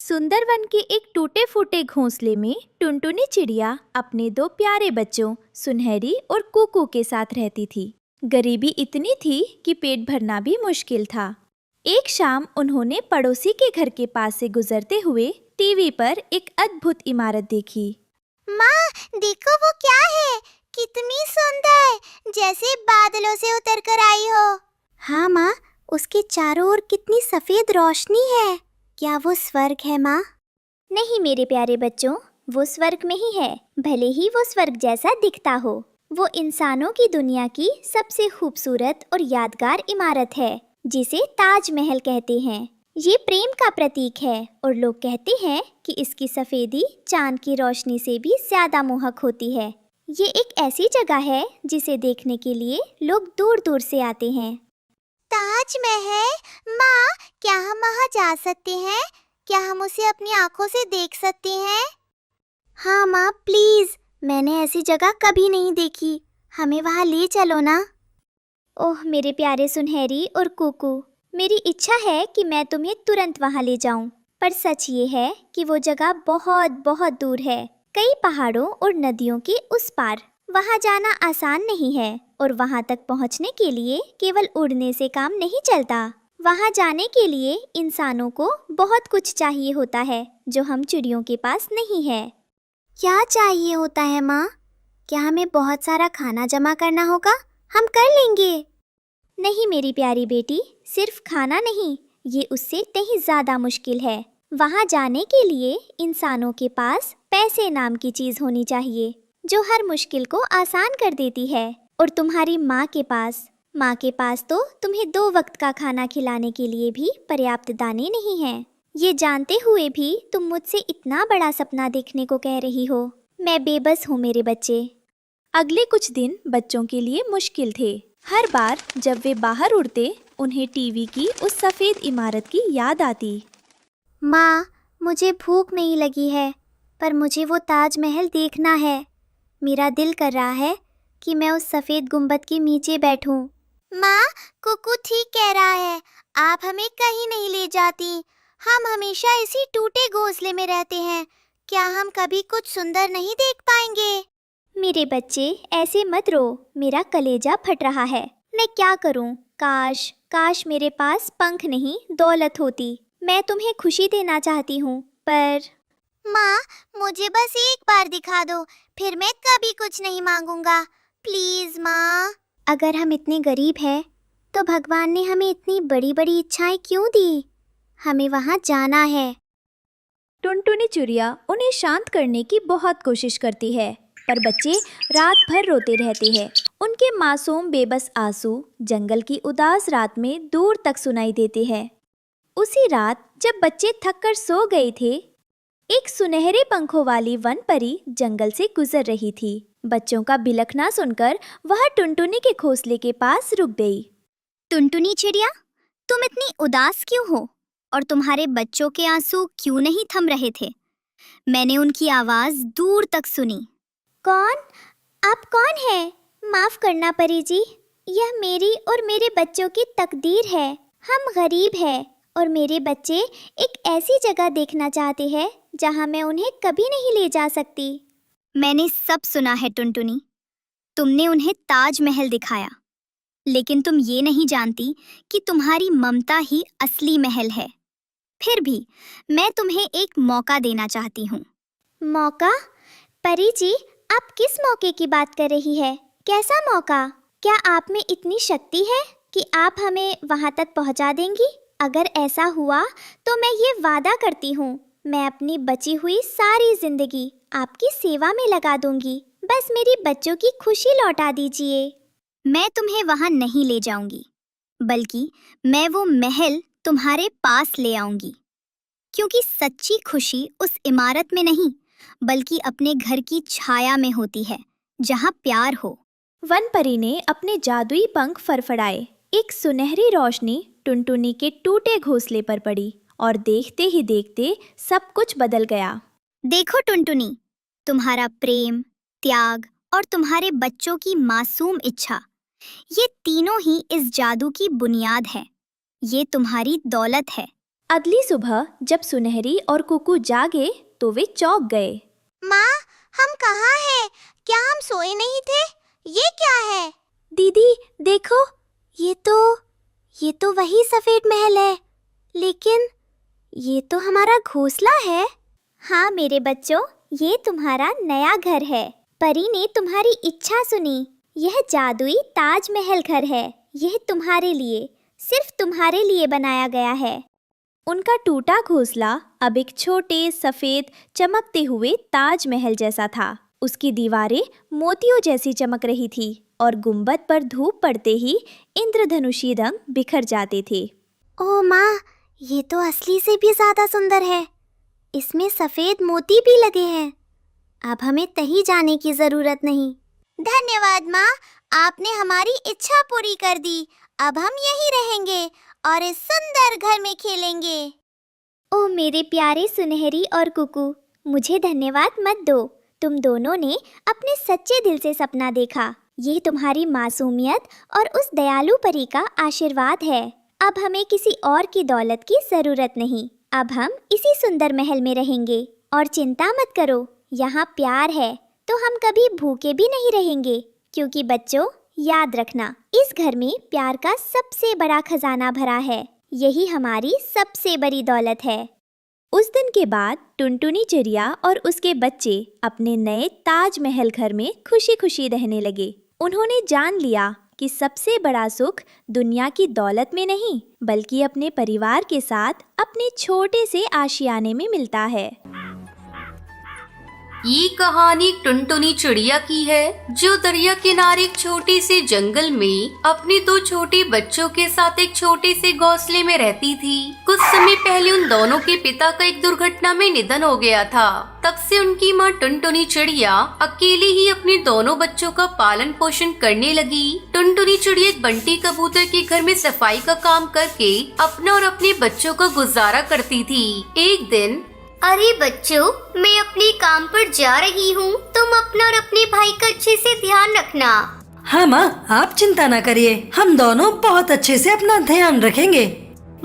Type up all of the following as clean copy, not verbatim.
सुंदरवन के एक टूटे फूटे घोंसले में टुनटुनी चिड़िया अपने दो प्यारे बच्चों सुनहरी और कुकू के साथ रहती थी। गरीबी इतनी थी कि पेट भरना भी मुश्किल था। एक शाम उन्होंने पड़ोसी के घर के पास से गुजरते हुए टीवी पर एक अद्भुत इमारत देखी। माँ, देखो वो क्या है, कितनी सुंदर, जैसे बादलों से उतर कर आई हो। हाँ माँ, उसके चारों ओर कितनी सफेद रोशनी है। क्या वो स्वर्ग है माँ? नहीं मेरे प्यारे बच्चों, वो स्वर्ग में ही है, भले ही वो स्वर्ग जैसा दिखता हो। वो इंसानों की दुनिया की सबसे खूबसूरत और यादगार इमारत है, जिसे ताजमहल कहते हैं। ये प्रेम का प्रतीक है और लोग कहते हैं कि इसकी सफेदी चांद की रोशनी से भी ज्यादा मोहक होती है। ये एक ऐसी जगह है जिसे देखने के लिए लोग दूर दूर से आते हैं। ताजमहल? माँ, क्या हम वहाँ जा सकते हैं? क्या हम उसे अपनी आंखों से देख सकते हैं? हाँ माँ, प्लीज, मैंने ऐसी जगह कभी नहीं देखी, हमें वहाँ ले चलो ना। ओह मेरे प्यारे सुनहरी और कुकू, मेरी इच्छा है कि मैं तुम्हें तुरंत वहाँ ले जाऊं, पर सच ये है कि वो जगह बहुत बहुत दूर है, कई पहाड़ों और नदियों के उस पार। वहाँ जाना आसान नहीं है और वहाँ तक पहुँचने के लिए केवल उड़ने से काम नहीं चलता। वहाँ जाने के लिए इंसानों को बहुत कुछ चाहिए होता है जो हम चिड़ियों के पास नहीं है। क्या चाहिए होता है माँ? क्या हमें बहुत सारा खाना जमा करना होगा? हम कर लेंगे। नहीं मेरी प्यारी बेटी, सिर्फ खाना नहीं, ये उससे कहीं ज़्यादा मुश्किल है। वहाँ जाने के लिए इंसानों के पास पैसे नाम की चीज़ होनी चाहिए, जो हर मुश्किल को आसान कर देती है। और तुम्हारी माँ के पास तो तुम्हें 2 वक्त का खाना खिलाने के लिए भी पर्याप्त दाने नहीं हैं। ये जानते हुए भी तुम मुझसे इतना बड़ा सपना देखने को कह रही हो। मैं बेबस हूँ मेरे बच्चे। अगले कुछ दिन बच्चों के लिए मुश्किल थे। हर बार जब वे बाहर उड़ते, उन्हें टीवी की उस सफेद इमारत की याद आती। माँ, मुझे भूख नहीं लगी है, पर मुझे वो ताजमहल देखना है। मेरा दिल कर रहा है कि मैं उस सफेद गुंबद के नीचे बैठूं। माँ, कुकू ठीक कह रहा है, आप हमें कहीं नहीं ले जाती। हम हमेशा इसी टूटे घोंसले में रहते हैं। क्या हम कभी कुछ सुंदर नहीं देख पाएंगे? मेरे बच्चे, ऐसे मत रो, मेरा कलेजा फट रहा है। मैं क्या करूं? काश मेरे पास पंख नहीं दौलत होती। मैं तुम्हें खुशी देना चाहती हूँ, पर माँ, मुझे बस एक बार दिखा दो, फिर मैं कभी कुछ नहीं मांगूंगा। प्लीज माँ। अगर हम इतने गरीब हैं, तो भगवान ने हमें इतनी बड़ी बड़ी इच्छाएं क्यों दी? हमें वहाँ जाना है। टुनटुनी चिड़िया उन्हें शांत करने की बहुत कोशिश करती है, पर बच्चे रात भर रोते रहते हैं। उनके मासूम बेबस आंसू जंगल की उदास रात में दूर तक सुनाई देते हैं। उसी रात जब बच्चे थककर सो गए थे, एक सुनहरे पंखों वाली वन परी जंगल से गुजर रही थी। बच्चों का बिलखना सुनकर वह टुनटुनी के घोंसले के पास रुक गई। टुनटुनी चिड़िया, तुम इतनी उदास क्यों हो? और तुम्हारे बच्चों के आंसू क्यों नहीं थम रहे थे? मैंने उनकी आवाज दूर तक सुनी। कौन? आप कौन है? माफ करना परी जी, यह मेरी और मेरे बच्चों की तकदीर है। हम गरीब हैं और मेरे बच्चे एक ऐसी जगह देखना चाहते हैं जहां मैं उन्हें कभी नहीं ले जा सकती। मैंने सब सुना है टुनटुनी, तुमने उन्हें ताजमहल दिखाया, लेकिन तुम ये नहीं जानती कि तुम्हारी ममता ही असली महल है। फिर भी मैं तुम्हें एक मौका देना चाहती हूँ। मौका? परी जी, आप किस मौके की बात कर रही है? कैसा मौका? क्या आप में इतनी शक्ति है कि आप हमें वहाँ तक पहुँचा देंगी? अगर ऐसा हुआ तो मैं ये वादा करती हूँ, मैं अपनी बची हुई सारी जिंदगी आपकी सेवा में लगा दूंगी। बस मेरी बच्चों की खुशी लौटा दीजिए। मैं तुम्हें वहाँ नहीं ले जाऊंगी, बल्कि मैं वो महल तुम्हारे पास ले आऊंगी, क्योंकि सच्ची खुशी उस इमारत में नहीं, बल्कि अपने घर की छाया में होती है, जहाँ प्यार हो। वन परी ने अपने जादुई पंख फड़फड़ाए। एक सुनहरी रोशनी टुनटुनी के टूटे घोंसले पर पड़ी और देखते ही देखते सब कुछ बदल गया। देखो टुनटुनी, तुम्हारा प्रेम, त्याग और तुम्हारे बच्चों की मासूम इच्छा, ये तीनों ही इस जादू की बुनियाद है। ये तुम्हारी दौलत है, अगली सुबह जब सुनहरी और कुकू जागे तो वे चौंक गए। माँ, हम कहाँ हैं? क्या हम सोए नहीं थे? ये क्या है? दीदी देखो, ये तो वही सफेद महल है, लेकिन ये तो हमारा घोंसला है। हाँ मेरे बच्चों, ये तुम्हारा नया घर है। परी ने तुम्हारी इच्छा सुनी। यह जादुई ताजमहल घर है। यह तुम्हारे लिए, सिर्फ तुम्हारे लिए बनाया गया है। उनका टूटा घोंसला अब एक छोटे सफेद चमकते हुए ताजमहल जैसा था। उसकी दीवारें मोतियों जैसी चमक रही थी और गुंबद पर धूप पड़ते ही इंद्रधनुषी रंग बिखर जाते थे। ओ माँ, ये तो असली से भी ज्यादा सुंदर है। इसमें सफेद मोती भी लगे हैं। अब हमें कहीं जाने की जरूरत नहीं। धन्यवाद माँ, आपने हमारी इच्छा पूरी कर दी। अब हम यहीं रहेंगे और इस सुंदर घर में खेलेंगे। ओ मेरे प्यारे सुनहरी और कुकू, मुझे धन्यवाद मत दो। तुम दोनों ने अपने सच्चे दिल से सपना देखा। ये तुम्हारी मासूमियत और उस दयालु परी का आशीर्वाद है। अब हमें किसी और की दौलत की जरूरत नहीं। अब हम इसी सुंदर महल में रहेंगे। और चिंता मत करो, यहाँ प्यार है तो हम कभी भूखे भी नहीं रहेंगे। क्योंकि बच्चों, याद रखना, इस घर में प्यार का सबसे बड़ा खजाना भरा है। यही हमारी सबसे बड़ी दौलत है। उस दिन के बाद टुनटुनी चिड़िया और उसके बच्चे अपने नए ताजमहल घर में खुशी खुशी रहने लगे। उन्होंने जान लिया कि सबसे बड़ा सुख दुनिया की दौलत में नहीं, बल्कि अपने परिवार के साथ अपने छोटे से आशियाने में मिलता है। ये कहानी टुनटुनी चिड़िया की है, जो दरिया किनारे एक छोटे से जंगल में अपने 2 छोटे बच्चों के साथ एक छोटे से घोंसले में रहती थी। कुछ समय पहले उन दोनों के पिता का एक दुर्घटना में निधन हो गया था। तब से उनकी माँ टुनटुनी चिड़िया अकेले ही अपने दोनों बच्चों का पालन पोषण करने लगी। टुनटुनी चिड़िया एक बंटी कबूतर के घर में सफाई का काम करके अपना और अपने बच्चों का गुजारा करती थी। एक दिन, अरे बच्चों, मैं अपने काम पर जा रही हूँ। तुम अपना और अपने भाई का अच्छे से ध्यान रखना। हाँ माँ, आप चिंता ना करिए, हम दोनों बहुत अच्छे से अपना ध्यान रखेंगे।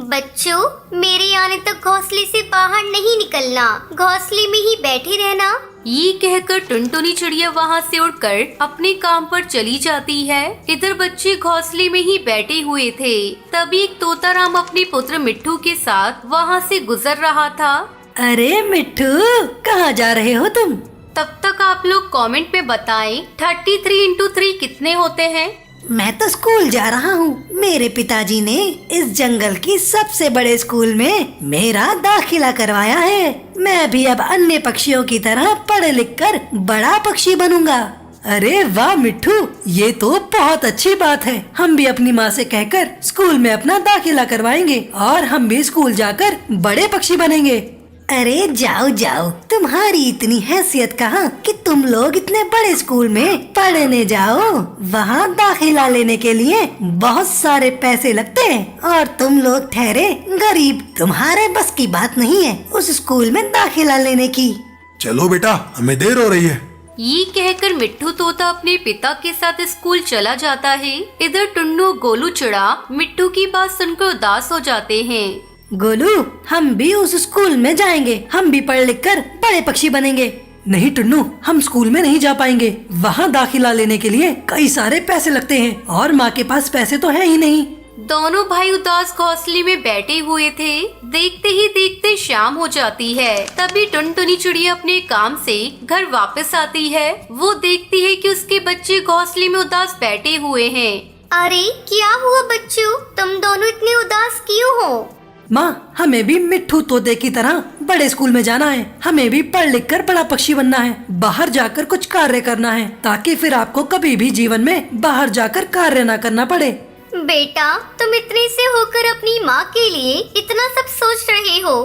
बच्चों, मेरे आने तक घोंसले से बाहर नहीं निकलना। घोंसले में ही बैठे रहना। ये कहकर टुनटुनी चिड़िया वहाँ से उड़कर अपने काम पर चली जाती है। इधर बच्चे घोंसले में ही बैठे हुए थे। तभी एक तोताराम अपने पुत्र मिट्ठू के साथ वहाँ से गुजर रहा था। अरे मिट्ठू, कहाँ जा रहे हो तुम? तब तक आप लोग कमेंट में बताएं 33 इंटू 3 कितने होते हैं? मैं तो स्कूल जा रहा हूँ। मेरे पिताजी ने इस जंगल की सबसे बड़े स्कूल में मेरा दाखिला करवाया है। मैं भी अब अन्य पक्षियों की तरह पढ़ लिख कर बड़ा पक्षी बनूंगा। अरे वाह मिट्ठू, ये तो बहुत अच्छी बात है। हम भी अपनी माँ से कहकर स्कूल में अपना दाखिला करवाएंगे और हम भी स्कूल जाकर बड़े पक्षी बनेंगे। अरे जाओ जाओ, तुम्हारी इतनी हैसियत कहाँ कि तुम लोग इतने बड़े स्कूल में पढ़ने जाओ। वहाँ दाखिला लेने के लिए बहुत सारे पैसे लगते हैं और तुम लोग ठहरे गरीब। तुम्हारे बस की बात नहीं है उस स्कूल में दाखिला लेने की। चलो बेटा, हमें देर हो रही है। ये कहकर मिट्ठू तोता अपने पिता के साथ स्कूल चला जाता है। इधर टुन्नू गोलू चिड़ा मिट्ठू की बात सुनकर उदास हो जाते हैं। गोलू, हम भी उस स्कूल में जाएंगे। हम भी पढ़ लिख कर बड़े पक्षी बनेंगे। नहीं टुन्नू, हम स्कूल में नहीं जा पाएंगे। वहाँ दाखिला लेने के लिए कई सारे पैसे लगते हैं और माँ के पास पैसे तो है ही नहीं। दोनों भाई उदास घोंसले में बैठे हुए थे। देखते ही देखते शाम हो जाती है। तभी टुनटुनी चिड़िया अपने काम से घर वापस आती है। वो देखती है कि उसके बच्चे घोंसले में उदास बैठे हुए हैं। अरे क्या हुआ बच्चों, तुम दोनों इतने उदास क्यों हो? माँ, हमें भी मिट्ठू तोते की तरह बड़े स्कूल में जाना है। हमें भी पढ़ लिख कर बड़ा पक्षी बनना है। बाहर जाकर कुछ कार्य करना है ताकि फिर आपको कभी भी जीवन में बाहर जाकर कार्य न करना पड़े। बेटा, तुम इतने से होकर अपनी माँ के लिए इतना सब सोच रहे हो।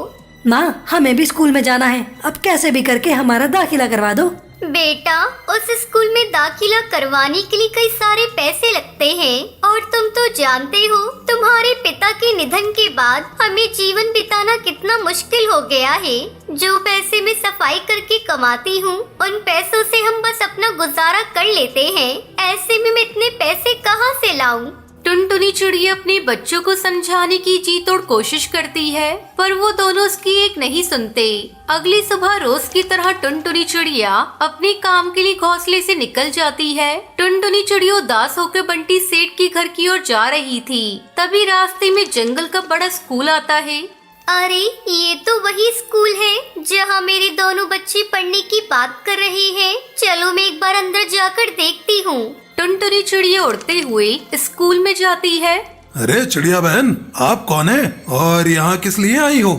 माँ, हमें भी स्कूल में जाना है। अब कैसे भी करके हमारा दाखिला करवा दो। बेटा, उस स्कूल में दाखिला करवाने के लिए कई सारे पैसे लगते हैं और तुम तो जानते हो, तुम्हारे पिता के निधन के बाद हमें जीवन बिताना कितना मुश्किल हो गया है। जो पैसे मैं सफाई करके कमाती हूँ, उन पैसों से हम बस अपना गुजारा कर लेते हैं। ऐसे में मैं इतने पैसे कहाँ से लाऊं? टुनटुनी चिड़िया अपने बच्चों को समझाने की जी तोड़ कोशिश करती है, पर वो दोनों उसकी एक नहीं सुनते। अगली सुबह रोज की तरह टुनटुनी चिड़िया अपने काम के लिए घोंसले से निकल जाती है। टुनटुनी चिड़िया उदास होकर बंटी सेठ के घर की ओर जा रही थी। तभी रास्ते में जंगल का बड़ा स्कूल आता है। अरे ये तो वही स्कूल है जहाँ मेरे दोनों बच्चे पढ़ने की बात कर रहे हैं। चलो मैं एक बार अंदर जाकर देखती हूँ। टुनटुनी चिड़िया उड़ते हुए स्कूल में जाती है। अरे चिड़िया बहन, आप कौन है और यहाँ किस लिए आई हो?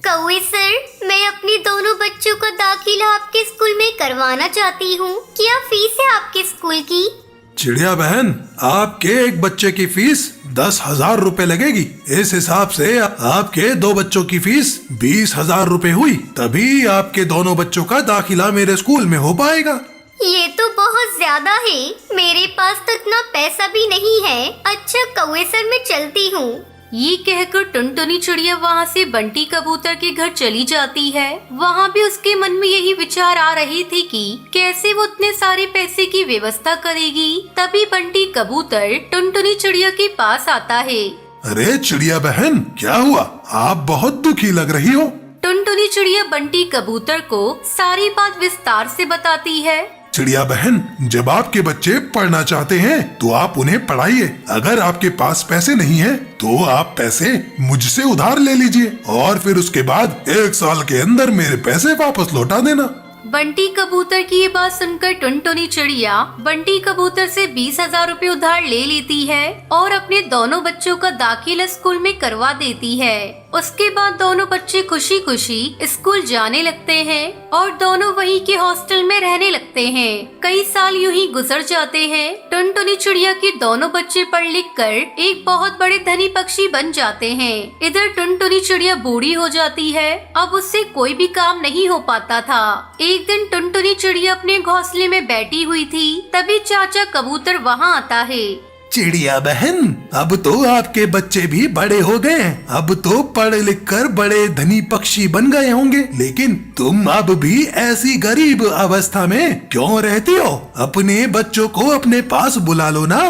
कौवे सर, मैं अपने दोनों बच्चों का दाखिला आपके स्कूल में करवाना चाहती हूँ। क्या फीस है आपके स्कूल की? चिड़िया बहन, आपके एक बच्चे की फीस 10,000 रुपए लगेगी। इस हिसाब से आपके 2 बच्चों की फीस 20,000 रुपए हुई, तभी आपके दोनों बच्चों का दाखिला मेरे स्कूल में हो पाएगा। ये तो बहुत ज्यादा है, मेरे पास तो इतना पैसा भी नहीं है। अच्छा कौवे सर, मैं चलती हूँ। ये कहकर टुनटुनी चिड़िया वहाँ से बंटी कबूतर के घर चली जाती है। वहाँ भी उसके मन में यही विचार आ रहे थे कि कैसे वो उतने सारे पैसे की व्यवस्था करेगी। तभी बंटी कबूतर टुनटुनी चिड़िया के पास आता है। अरे चिड़िया बहन, क्या हुआ? आप बहुत दुखी लग रही हो। टुनटुनी चिड़िया बंटी कबूतर को सारी बात विस्तार से बताती है। चिड़िया बहन, जब आपके बच्चे पढ़ना चाहते हैं तो आप उन्हें पढ़ाइए। अगर आपके पास पैसे नहीं है तो आप पैसे मुझसे उधार ले लीजिए और फिर उसके बाद 1 साल के अंदर मेरे पैसे वापस लौटा देना। बंटी कबूतर की ये बात सुनकर टुनटुनी चिड़िया बंटी कबूतर से 20,000 रुपए उधार ले लेती है और अपने दोनों बच्चों का दाखिला स्कूल में करवा देती है। उसके बाद दोनों बच्चे खुशी खुशी स्कूल जाने लगते हैं और दोनों वहीं के हॉस्टल में रहने लगते हैं। कई साल यूं ही गुजर जाते हैं। टुनटुनी चिड़िया के दोनों बच्चे पढ़ लिख कर एक बहुत बड़े धनी पक्षी बन जाते हैं। इधर टुनटुनी चिड़िया बूढ़ी हो जाती है। अब उससे कोई भी काम नहीं हो पाता था। एक दिन टुनटुनी चिड़िया अपने घोंसले में बैठी हुई थी, तभी चाचा कबूतर वहाँ आता है। चिड़िया बहन, अब तो आपके बच्चे भी बड़े हो गए हैं। अब तो पढ़ लिख कर बड़े धनी पक्षी बन गए होंगे, लेकिन तुम अब भी ऐसी गरीब अवस्था में क्यों रहती हो? अपने बच्चों को अपने पास बुला लो ना।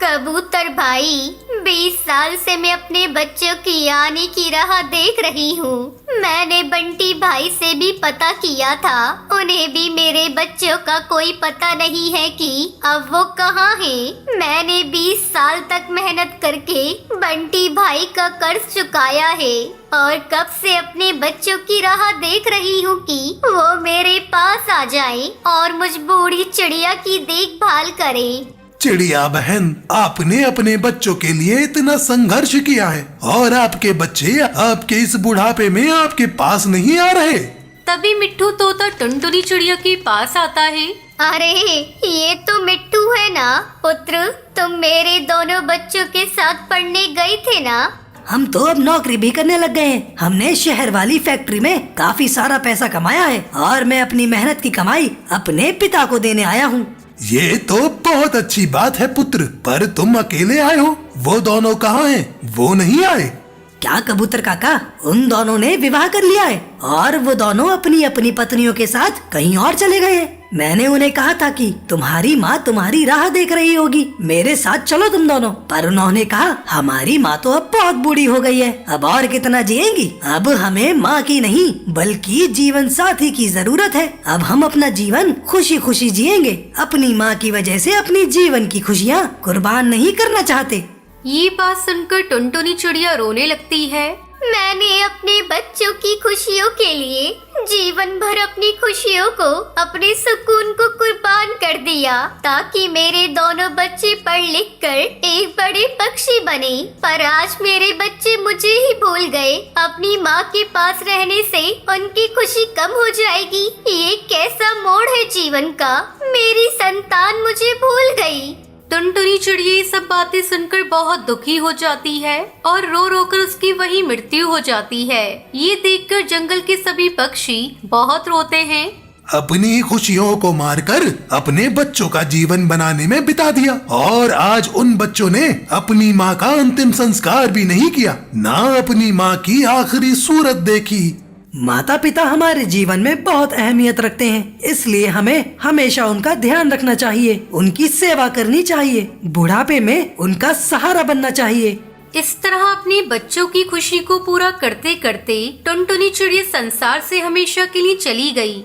कबूतर भाई, 20 साल से मैं अपने बच्चों की आने की राह देख रही हूँ। मैंने बंटी भाई से भी पता किया था, उन्हें भी मेरे बच्चों का कोई पता नहीं है कि अब वो कहाँ हैं। मैंने 20 साल तक मेहनत करके बंटी भाई का कर्ज चुकाया है और कब से अपने बच्चों की राह देख रही हूँ कि वो मेरे पास आ जाए और मुझ बूढ़ी चिड़िया की देखभाल करे। चिड़िया बहन, आपने अपने बच्चों के लिए इतना संघर्ष किया है और आपके बच्चे आपके इस बुढ़ापे में आपके पास नहीं आ रहे। तभी मिट्ठू तोता टुनटुनी चिड़िया के पास आता है। अरे ये तो मिट्टू है ना पुत्र, तुम मेरे दोनों बच्चों के साथ पढ़ने गए थे ना? हम तो अब नौकरी भी करने लग गए हैं। हमने शहर वाली फैक्ट्री में काफी सारा पैसा कमाया है और मैं अपनी मेहनत की कमाई अपने पिता को देने आया हूँ। ये तो बहुत अच्छी बात है पुत्र, पर तुम अकेले आए हो, वो दोनों कहाँ हैं? वो नहीं आए? क्या कबूतर काका, उन दोनों ने विवाह कर लिया है और वो दोनों अपनी अपनी पत्नियों के साथ कहीं और चले गए हैं। मैंने उन्हें कहा था कि तुम्हारी माँ तुम्हारी राह देख रही होगी, मेरे साथ चलो तुम दोनों, पर उन्होंने कहा हमारी माँ तो अब बहुत बूढ़ी हो गई है, अब और कितना जिएंगी। अब हमें माँ की नहीं बल्कि जीवन साथी की जरूरत है। अब हम अपना जीवन खुशी खुशी जिएंगे, अपनी माँ की वजह से अपनी जीवन की खुशियाँ कुर्बान नहीं करना चाहते। ये बात सुनकर टुनटुनी चिड़िया रोने लगती है। मैंने अपने बच्चों की खुशियों के लिए जीवन भर अपनी खुशियों को, अपने सुकून को कुर्बान कर दिया ताकि मेरे दोनों बच्चे पढ़ लिख कर एक बड़े पक्षी बने। पर आज मेरे बच्चे मुझे ही भूल गए। अपनी माँ के पास रहने से उनकी खुशी कम हो जाएगी। ये कैसा मोड़ है जीवन का? मेरी संतान मुझे भूल गई। टुनटुनी चिड़िया ये सब बातें सुनकर बहुत दुखी हो जाती है और रो रो कर उसकी वही मृत्यु हो जाती है। ये देखकर जंगल के सभी पक्षी बहुत रोते हैं। अपनी खुशियों को मारकर अपने बच्चों का जीवन बनाने में बिता दिया और आज उन बच्चों ने अपनी माँ का अंतिम संस्कार भी नहीं किया, ना अपनी माँ की आखिरी सूरत देखी। माता पिता हमारे जीवन में बहुत अहमियत रखते हैं, इसलिए हमें हमेशा उनका ध्यान रखना चाहिए, उनकी सेवा करनी चाहिए, बुढ़ापे में उनका सहारा बनना चाहिए। इस तरह अपने बच्चों की खुशी को पूरा करते करते टुनटुनी चिड़िया संसार से हमेशा के लिए चली गई।